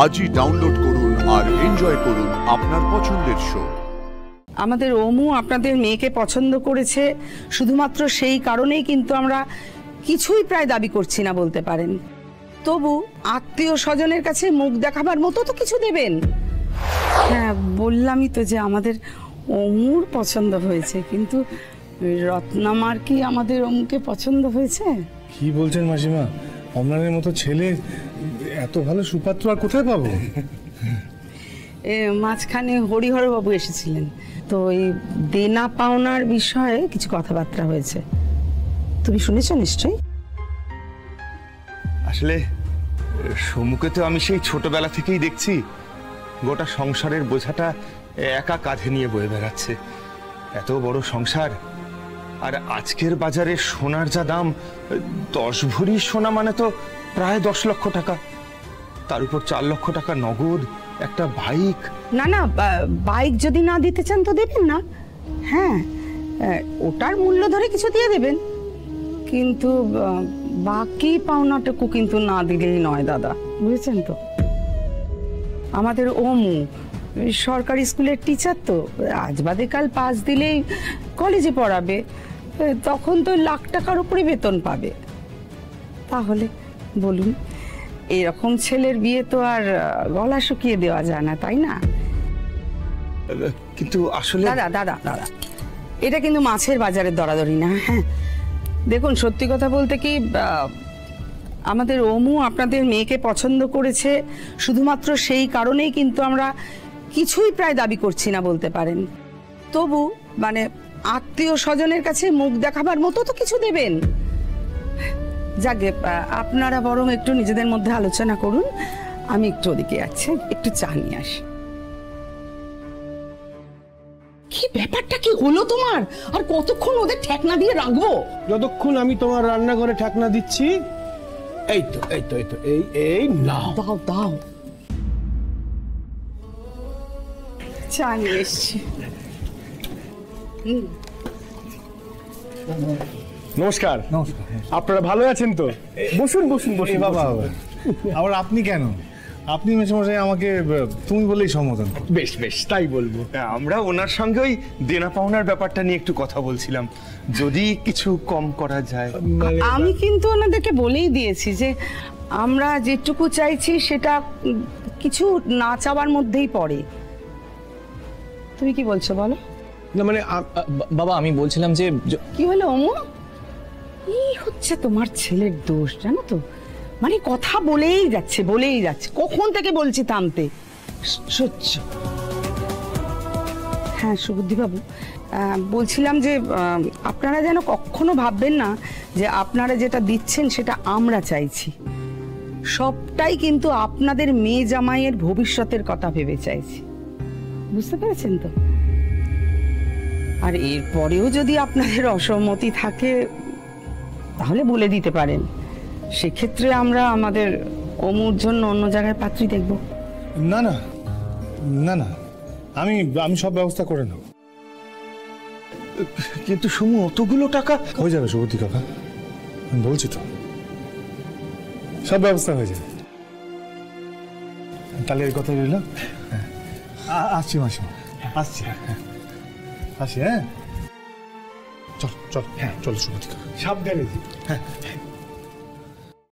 আজই ডাউনলোড করুন আর এনজয় করুন আপনার পছন্দের শো। আমাদের ওমু আপনাদের মেয়েকে পছন্দ করেছে শুধুমাত্র সেই কারণেই কিন্তু আমরা কিছুই প্রায় দাবি করছি না বলতে পারেন। তবু আত্মীয় স্বজনের কাছে মুখ দেখাবার মতো তো কিছু দেবেন। হ্যাঁ, বললামই তো যে আমাদের ওমুর পছন্দ হয়েছে, কিন্তু রত্নামার কি আমাদের ওমুকে পছন্দ হয়েছে? কি বলছেন মাসিমা? অমলানের মতো ছেলে এত ভালো সুপাত্র আর কোথায় পাবো? মাঝখানে হরিহরবাবু এসেছিলেন, তো এই দেনা পাওনার বিষয়ে কিছু কথাবার্তা হয়েছে। তুমি শুনেছো নিশ্চয়ই? আসলে সমুখে তো আমি সেই ছোটবেলা থেকেই দেখছি গোটা সংসারের বোঝাটা একা কাঁধে নিয়ে বয়ে বেড়াচ্ছে। এত বড় সংসার, আর আজকের বাজারে সোনার যা দাম, 10 ভরি সোনা মানে তো প্রায় 10 লক্ষ টাকা, তার উপর 4 লক্ষ টাকা নগদ, একটা বাইক। না না, বাইক যদি না দিতে চান তো দেবেন না। হ্যাঁ, ওটার মূল্য ধরে কিছু দিয়ে দেবেন, কিন্তু বাকি পাওনাটুকু কিন্তু না দিলেই নয় দাদা, বুঝেছেন তো? আমাদের ওমু সরকারি স্কুলের টিচার, তো আজ বাদে কাল পাস দিলেই কলেজে পড়াবে, তখন তো লাখ টাকার উপরে বেতন পাবে। তাহলে বলুন, এরকম ছেলের বিয়ে তো আর গলা শুকিয়ে দেওয়া যায় না, তাই না? কিন্তু আসলে দাদা দাদা দাদা, এটা কিন্তু মাছের বাজারের দরাদরি না। হ্যাঁ, দেখুন, সত্যি কথা বলতে কি, আমাদের ওমু আপনাদের মেয়েকে পছন্দ করেছে শুধুমাত্র সেই কারণেই কিন্তু আমরা কিছুই প্রায় দাবি করছি না বলতে পারেন। তবু মানে আত্মীয় স্বজনের কাছে মুখ দেখাবার মতো তো কিছু দেবেন। যাকে আপনারা বরং একটু নিজেদের মধ্যে আলোচনা করুন, আমি একটু ওদিকে যাচ্ছি, একটু চা নিয়ে আসি। কি ব্যাপারটা কি হলো তোমার? আর কতক্ষণ ওদের ঠেকনা দিয়ে রাখবো? যতক্ষণ আমি তোমার রান্নাঘরে ঠাকনা দিচ্ছি। এই তো এই তো এই তো এই এই নাও, দাও দাও, চা নিয়ে এসছি। নমস্কার। নমস্কার। আপনারা ভালো আছেন তো? বসুন বসুন বসুন। বাবা, আবার আপনি কেন? আপনি মেশামশাই আমাকে তুমি বলেই সম্বোধন। বেশ বেশ, তাই বলবো। আমরা ওনার সঙ্গে ওই দেনা পাওনার ব্যাপারটা নিয়ে একটু কথা বলছিলাম, যদি কিছু কম করা যায়। আমি কিন্তু ওনাদেরকে বলেই দিয়েছি যে আমরা যেটুকু চাইছি সেটা কিছু না চাওয়ার মধ্যেই পড়ে। তুমি কি বলছো বলো? না মানে বাবা, আমি বলছিলাম যে কি হলো ওমু? এই হচ্ছে তোমার ছেলের দোষ, জানো তো? মানে কথা বলেই যাচ্ছে বলেই যাচ্ছে, কখন থেকে বলছি থামতে। সহ্য। হ্যাঁ সুবুদ্ধি বাবু, বলছিলাম যে আপনারা যেন কখনো ভাববেন না যে আপনারা যেটা দিচ্ছেন সেটা আমরা চাইছি। সবটাই কিন্তু আপনাদের মেয়ে জামাইয়ের ভবিষ্যতের কথা ভেবে চাইছি, বুঝতে পেরেছেন তো? আর এরপরেও যদি আপনাদের অসম্মতি থাকে তাহলে বলে দিতে পারেন, সেক্ষেত্রে আমরা আমাদের ওমুর জন্য অন্য জায়গায় পাত্রী দেখব। না না না না, আমি আমি সব ব্যবস্থা করে নেব। কিন্তু সমু, অতগুলো টাকা হয়ে যাবে সুবুদ্ধি কাকা, আমি বলছি তো, সব ব্যবস্থা হয়ে যাবে। তাহলে এই কথা রইল। আসছি মাসিমা, আসছি। আসি। হ্যাঁ, চল চল। হ্যাঁ চল সুবুদ্ধি কাকা, সাবধানে। হ্যাঁ।